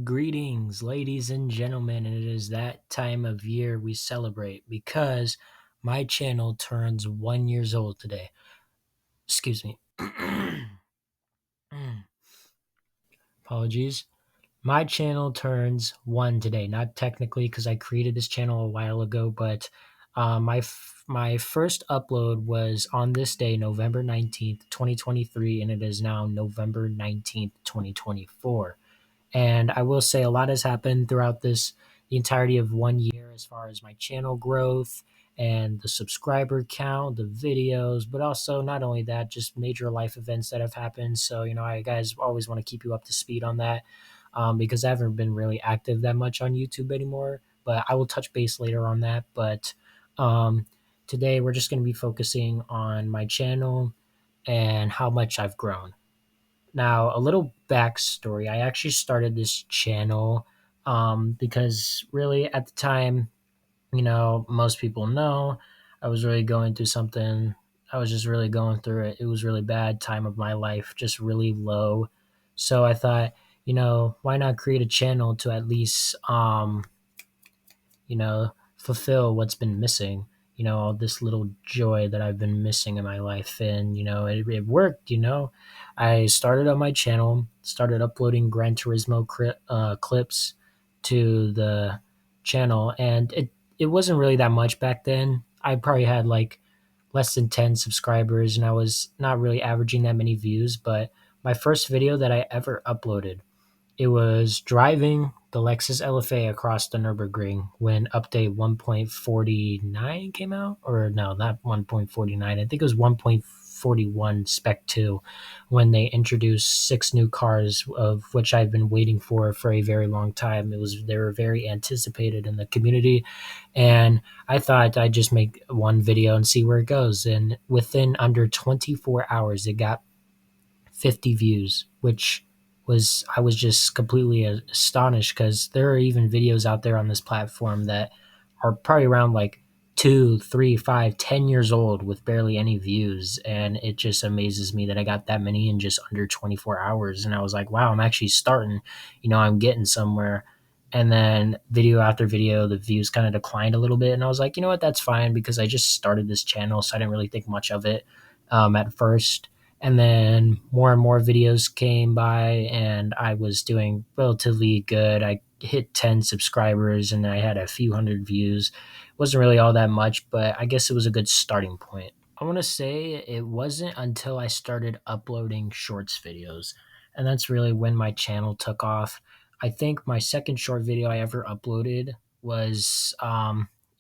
Greetings, ladies and gentlemen, and it is that time of year we celebrate because my channel turns 1 years old today. Excuse me. Apologies. My channel turns one today. Not technically because I created this channel a while ago, but my first upload was on this day, November 19th, 2023, and it is now November 19th, 2024. And I will say a lot has happened throughout the entirety of 1 year as far as my channel growth and the subscriber count, the videos, but also not only that, just major life events that have happened. So, I guys always want to keep you up to speed on that because I haven't been really active that much on YouTube anymore. But I will touch base later on that. But um, today we're just going to be focusing on my channel and how much I've grown. Now, a little backstory. I actually started this channel because really at the time, most people know I was really going through something. I was just really going through it. It was really bad time of my life, just really low. So I thought, why not create a channel to at least fulfill what's been missing, all this little joy that I've been missing in my life. And, it worked, I started on my channel, started uploading Gran Turismo clips to the channel. And it wasn't really that much back then. I probably had like less than 10 subscribers and I was not really averaging that many views. But my first video that I ever uploaded, it was driving the Lexus LFA across the Nürburgring when update 1.49 came out. Or no, not 1.49. I think it was 1.41 Spec 2 when they introduced six new cars, of which I've been waiting for a very long time. They were very anticipated in the community, and I thought I'd just make one video and see where it goes. And within under 24 hours, it got 50 views, which I was just completely astonished because there are even videos out there on this platform that are probably around like 2, 3, 5, 10 years old with barely any views. And it just amazes me that I got that many in just under 24 hours. And I was like, wow, I'm actually starting, I'm getting somewhere. And then video after video, the views kind of declined a little bit. And I was like, you know what, that's fine because I just started this channel. So I didn't really think much of it at first. And then more and more videos came by, and I was doing relatively good. I hit 10 subscribers and I had a few hundred views. It wasn't really all that much, but I guess it was a good starting point. I want to say it wasn't until I started uploading shorts videos, and that's really when my channel took off. I think my second short video I ever uploaded was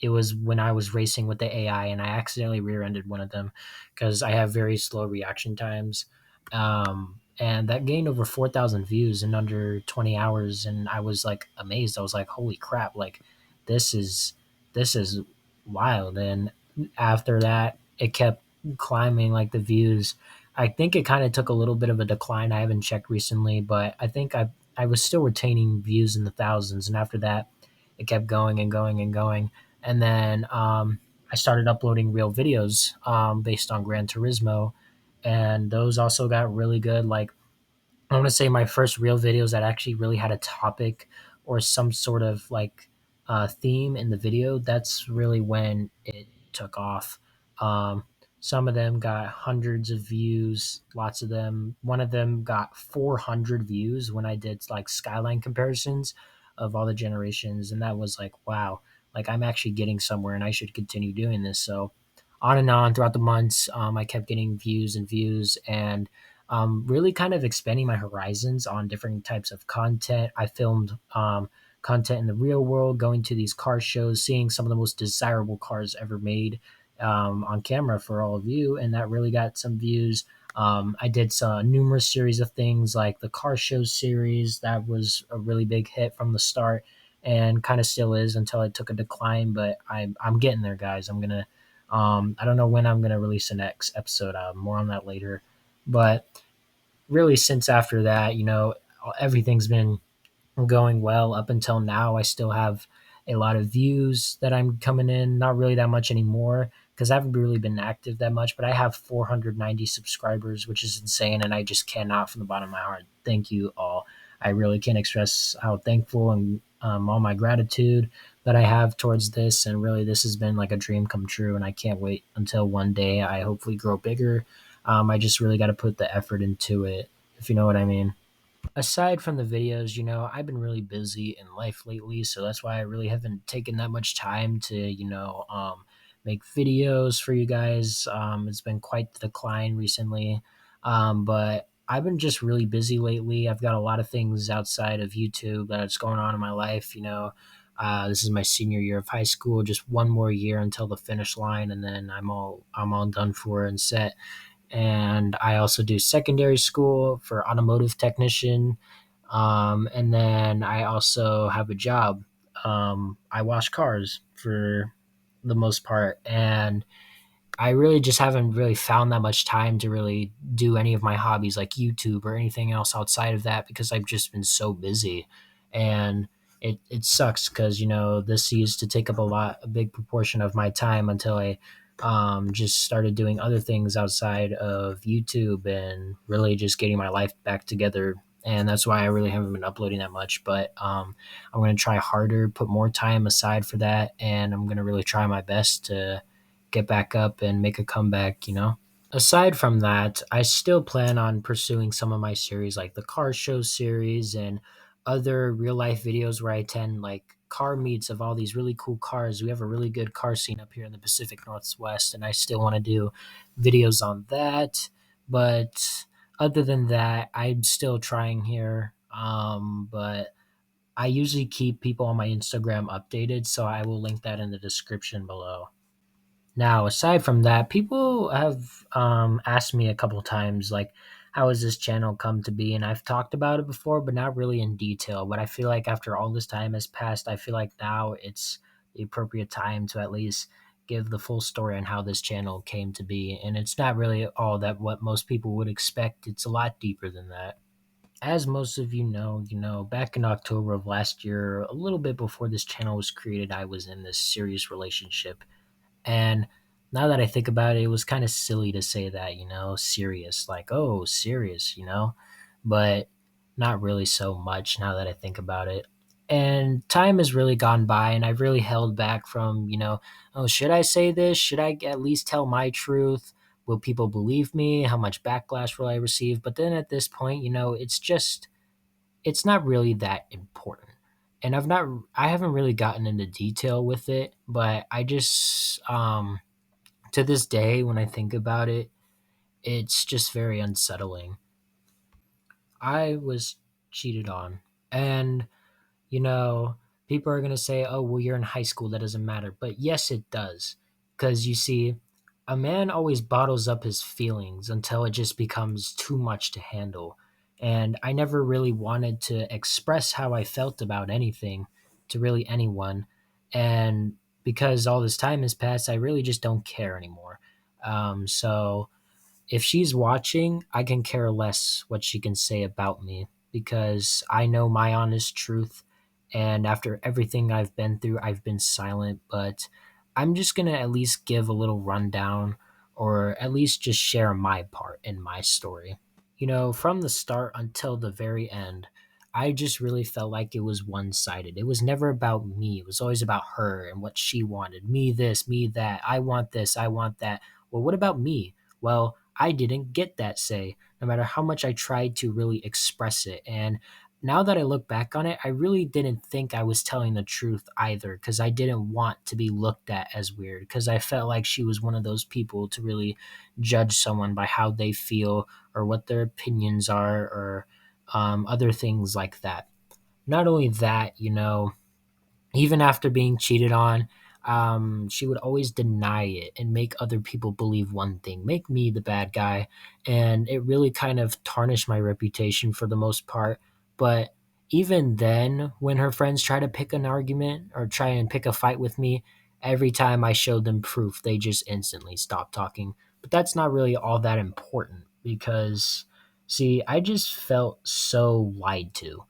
it was when I was racing with the AI and I accidentally rear-ended one of them because I have very slow reaction times. And that gained over 4,000 views in under 20 hours. And I was like amazed. I was like, holy crap, like this is, this is wild. And after that, it kept climbing like the views. I think it kind of took a little bit of a decline. I haven't checked recently, but I think I was still retaining views in the thousands. And after that, it kept going and going and going. And then I started uploading real videos based on Gran Turismo, and those also got really good. Like I want to say my first real videos that actually really had a topic or some sort of like theme in the video. That's really when it took off. Um, some of them got hundreds of views. Lots of them. One of them got 400 views when I did like skyline comparisons of all the generations, and that was like wow. Like I'm actually getting somewhere, and I should continue doing this. So on and on throughout the months, I kept getting views and views, and really kind of expanding my horizons on different types of content. I filmed content in the real world, going to these car shows, seeing some of the most desirable cars ever made on camera for all of you, and that really got some views. I did some numerous series of things like the car show series that was a really big hit from the start, and kind of still is until it took a decline. But I'm getting there, guys. I don't know when I'm gonna release the next episode. More on that later. But really, since after that, everything's been going well up until now. I still have a lot of views that I'm coming in, not really that much anymore because I haven't really been active that much, but I have 490 subscribers, which is insane. And I just cannot, from the bottom of my heart, thank you all. I really can't express how thankful and all my gratitude that I have towards this. And really, this has been like a dream come true. And I can't wait until one day I hopefully grow bigger. I just really got to put the effort into it, if you know what I mean. Aside from the videos, I've been really busy in life lately, so that's why I really haven't taken that much time to, make videos for you guys. It's been quite the decline recently, but I've been just really busy lately. I've got a lot of things outside of YouTube that's going on in my life. This is my senior year of high school. Just one more year until the finish line, and then I'm all done for and set. And I also do secondary school for automotive technician. And then I also have a job. I wash cars for the most part, and I really just haven't really found that much time to really do any of my hobbies like YouTube or anything else outside of that because I've just been so busy. And it sucks because, this used to take up a big proportion of my time until I just started doing other things outside of YouTube and really just getting my life back together. And that's why I really haven't been uploading that much. But I'm going to try harder, put more time aside for that. And I'm going to really try my best to get back up and make a comeback. Aside from that, I still plan on pursuing some of my series like the car show series and other real life videos where I attend like car meets of all these really cool cars. We have a really good car scene up here in the Pacific Northwest, and I still want to do videos on that. But other than that, I'm still trying here. But I usually keep people on my Instagram updated, so I will link that in the description below. Now, aside from that, people have asked me a couple times, like, how has this channel come to be? And I've talked about it before, but not really in detail. But I feel like after all this time has passed, I feel like now it's the appropriate time to at least give the full story on how this channel came to be. And it's not really all that what most people would expect, it's a lot deeper than that. As most of back in October of last year, a little bit before this channel was created, I was in this serious relationship. And now that I think about it, it was kind of silly to say that, serious, like, oh, serious. But not really so much now that I think about it. And time has really gone by, and I've really held back from, oh, should I say this? Should I at least tell my truth? Will people believe me? How much backlash will I receive? But then at this point, it's not really that important. And I haven't really gotten into detail with it, but I just to this day when I think about it, it's just very unsettling. I was cheated on. And you know, people are going to say, oh, well, you're in high school. That doesn't matter. But yes, it does. Because you see, a man always bottles up his feelings until it just becomes too much to handle. And I never really wanted to express how I felt about anything to really anyone. And because all this time has passed, I really just don't care anymore. So if she's watching, I can care less what she can say about me because I know my honest truth. And after everything I've been through, I've been silent. But I'm just going to at least give a little rundown or at least just share my part in my story. From the start until the very end, I just really felt like it was one sided. It was never about me. It was always about her and what she wanted. Me this, me that. I want this, I want that. Well, what about me? Well, I didn't get that say, no matter how much I tried to really express it. And now that I look back on it, I really didn't think I was telling the truth either because I didn't want to be looked at as weird because I felt like she was one of those people to really judge someone by how they feel or what their opinions are or other things like that. Not only that, even after being cheated on, she would always deny it and make other people believe one thing, make me the bad guy. And it really kind of tarnished my reputation for the most part. But even then, when her friends try to pick an argument or try and pick a fight with me, every time I showed them proof, they just instantly stopped talking. But that's not really all that important because, see, I just felt so lied to.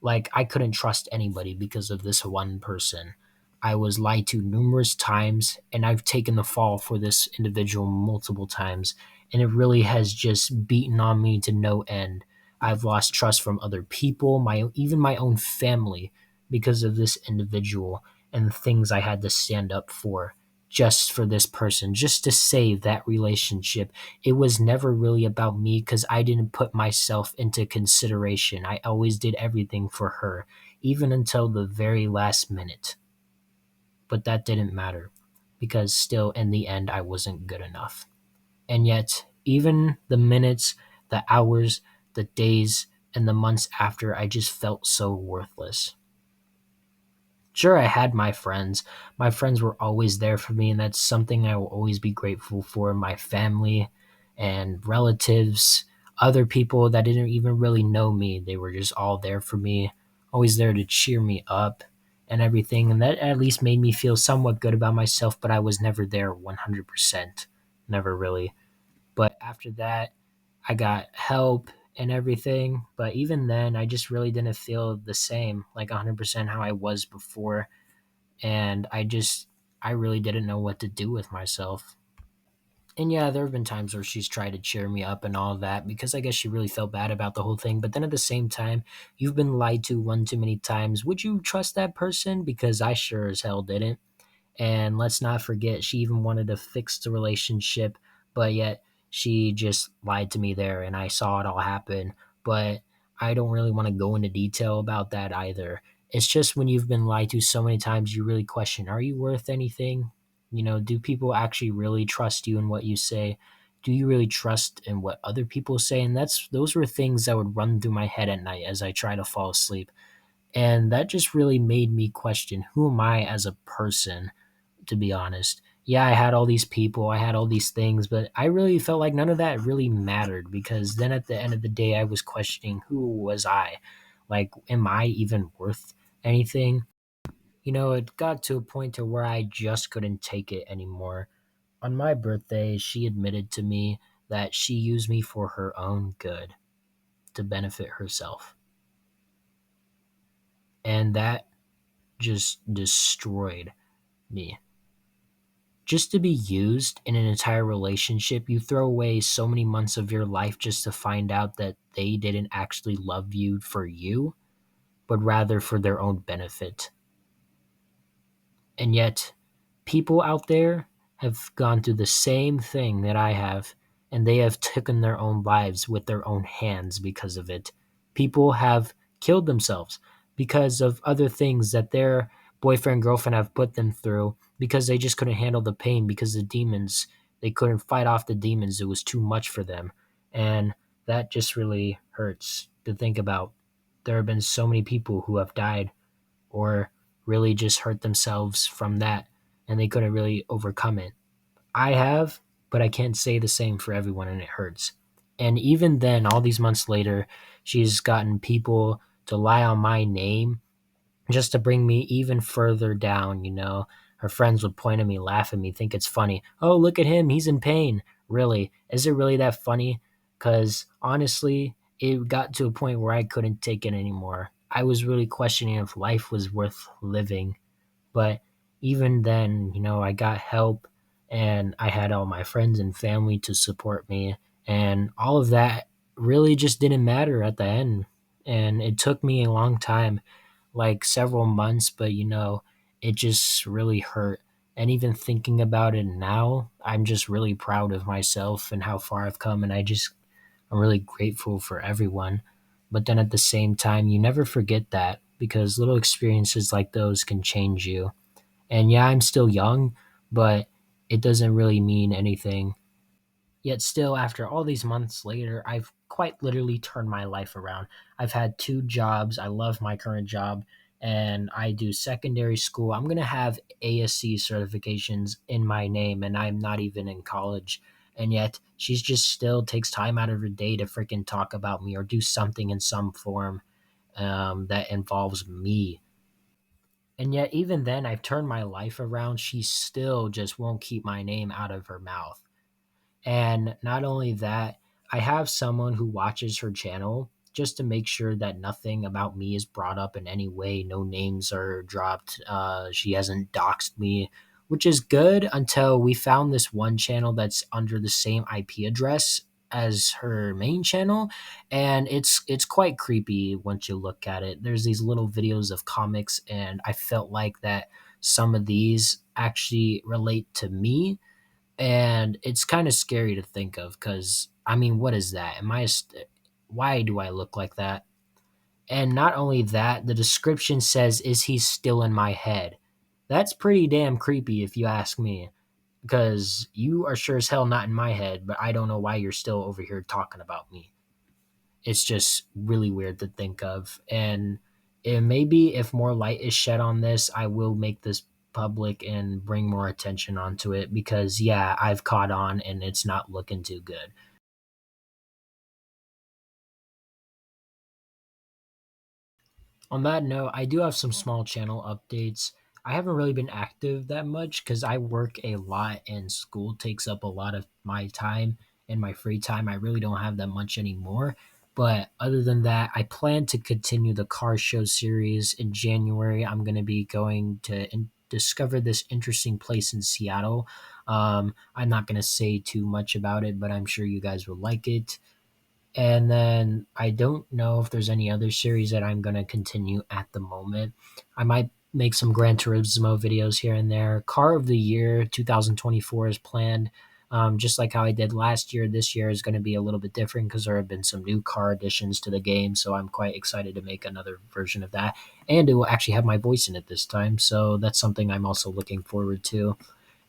Like, I couldn't trust anybody because of this one person. I was lied to numerous times, and I've taken the fall for this individual multiple times, and it really has just beaten on me to no end. I've lost trust from other people, my even my own family, because of this individual and the things I had to stand up for just for this person, just to save that relationship. It was never really about me because I didn't put myself into consideration. I always did everything for her, even until the very last minute. But that didn't matter because still, in the end, I wasn't good enough. And yet, even the minutes, the hours, the days, and the months after, I just felt so worthless. Sure, I had my friends. My friends were always there for me, and that's something I will always be grateful for. My family and relatives, other people that didn't even really know me, they were just all there for me, always there to cheer me up and everything. And that at least made me feel somewhat good about myself, but I was never there 100%. Never really. But after that, I got help and everything. But even then, I just really didn't feel the same, like 100% how I was before. And I really didn't know what to do with myself. And yeah, there have been times where she's tried to cheer me up and all of that because I guess she really felt bad about the whole thing. But then at the same time, you've been lied to one too many times. Would you trust that person? Because I sure as hell didn't. And let's not forget, she even wanted to fix the relationship, but yet she just lied to me there, and I saw it all happen. But I don't really want to go into detail about that either. It's just when you've been lied to so many times, you really question, are you worth anything? Do people actually really trust you in what you say? Do you really trust in what other people say? And those were things that would run through my head at night as I try to fall asleep. And that just really made me question, who am I as a person, to be honest. Yeah, I had all these people, I had all these things, but I really felt like none of that really mattered because then at the end of the day, I was questioning, who was I? Like, am I even worth anything? It got to a point to where I just couldn't take it anymore. On my birthday, she admitted to me that she used me for her own good to benefit herself. And that just destroyed me. Just to be used in an entire relationship, you throw away so many months of your life just to find out that they didn't actually love you for you, but rather for their own benefit. And yet, people out there have gone through the same thing that I have, and they have taken their own lives with their own hands because of it. People have killed themselves because of other things that their boyfriend, girlfriend have put them through because they just couldn't handle the pain because the demons, they couldn't fight off the demons. It was too much for them. And that just really hurts to think about. There have been so many people who have died or really just hurt themselves from that and they couldn't really overcome it. I have, but I can't say the same for everyone and it hurts. And even then, all these months later, she's gotten people to lie on my name just to bring me even further down. Her friends would point at me, laugh at me, think it's funny. Oh, look at him, he's in pain. Really? Is it really that funny? Because honestly, it got to a point where I couldn't take it anymore. I was really questioning if life was worth living. But even then, I got help and I had all my friends and family to support me. And all of that really just didn't matter at the end. And it took me a long time, like several months, but it just really hurt. And even thinking about it now, I'm just really proud of myself and how far I've come. And I'm really grateful for everyone. But then at the same time, you never forget that because little experiences like those can change you. And yeah, I'm still young, but it doesn't really mean anything. Yet still, after all these months later, I've quite literally turned my life around. I've had two jobs. I love my current job and I do secondary school. I'm going to have ASC certifications in my name and I'm not even in college. And yet she's just still takes time out of her day to freaking talk about me or do something in some form that involves me. And yet, even then, I've turned my life around. She still just won't keep my name out of her mouth. And not only that, I have someone who watches her channel just to make sure that nothing about me is brought up in any way. No names are dropped. She hasn't doxed me, which is good until we found this one channel that's under the same IP address. as her main channel, and it's quite creepy once you look at it. There's these little videos of comics, and I felt like that some of these actually relate to me, and it's kind of scary to think of because I mean, what is that? Why do I look like that? And not only that, the description says, "Is he still in my head?" That's pretty damn creepy if you ask me, because you are sure as hell not in my head, but I don't know why you're still over here talking about me. It's just really weird to think of. And maybe if more light is shed on this, I will make this public and bring more attention onto it because, yeah, I've caught on and it's not looking too good. On that note, I do have some small channel updates. I haven't really been active that much because I work a lot and school takes up a lot of my time and my free time. I really don't have that much anymore. But other than that, I plan to continue the car show series in January. I'm going to be going to discover this interesting place in Seattle. I'm not going to say too much about it, but I'm sure you guys will like it. And then I don't know if there's any other series that I'm going to continue at the moment. I might make some Gran Turismo videos here and there. Car of the Year 2024 is planned. Just like how I did last year, this year is going to be a little bit different because there have been some new car additions to the game. So I'm quite excited to make another version of that. And it will actually have my voice in it this time. So that's something I'm also looking forward to.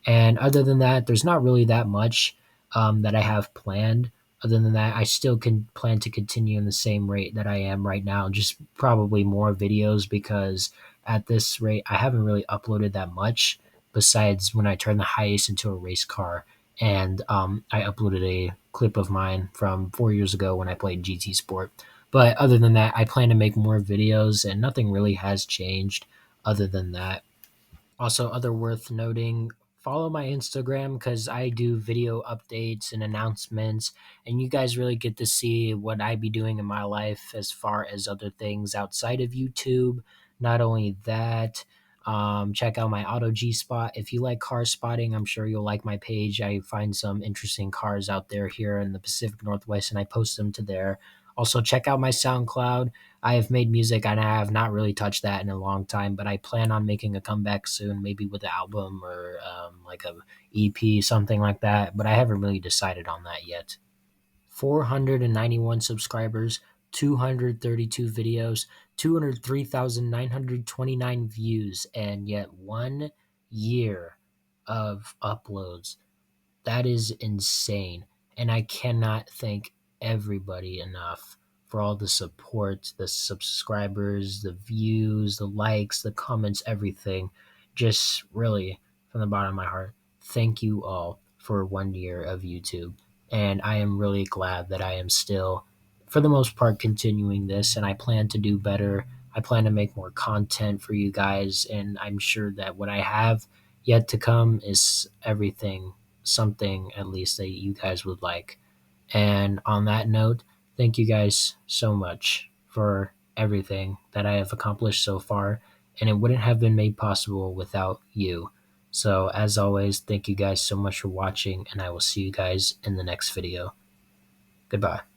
And other than that, there's not really that much that I have planned. Other than that, I still can plan to continue in the same rate that I am right now, just probably more videos because at this rate, I haven't really uploaded that much besides when I turned the hiace into a race car. And I uploaded a clip of mine from 4 years ago when I played GT Sport. But other than that, I plan to make more videos and nothing really has changed other than that. Also, other worth noting, follow my Instagram because I do video updates and announcements, and you guys really get to see what I be doing in my life as far as other things outside of YouTube. Not only that, check out my Auto G Spot. If you like car spotting, I'm sure you'll like my page. I find some interesting cars out there here in the Pacific Northwest, and I post them to there. Also, check out my SoundCloud. I have made music and I have not really touched that in a long time, but I plan on making a comeback soon, maybe with an album or like a EP, something like that. But I haven't really decided on that yet. 491 subscribers, 232 videos, 203,929 views, and yet 1 year of uploads. That is insane. And I cannot thank everybody enough for all the support, the subscribers, the views, the likes, the comments, everything. Just really, from the bottom of my heart, thank you all for 1 year of YouTube. And I am really glad that I am still, for the most part, continuing this. And I plan to do better. I plan to make more content for you guys. And I'm sure that what I have yet to come is everything, something at least that you guys would like. And on that note, thank you guys so much for everything that I have accomplished so far. And it wouldn't have been made possible without you. So, as always, thank you guys so much for watching, and I will see you guys in the next video. Goodbye.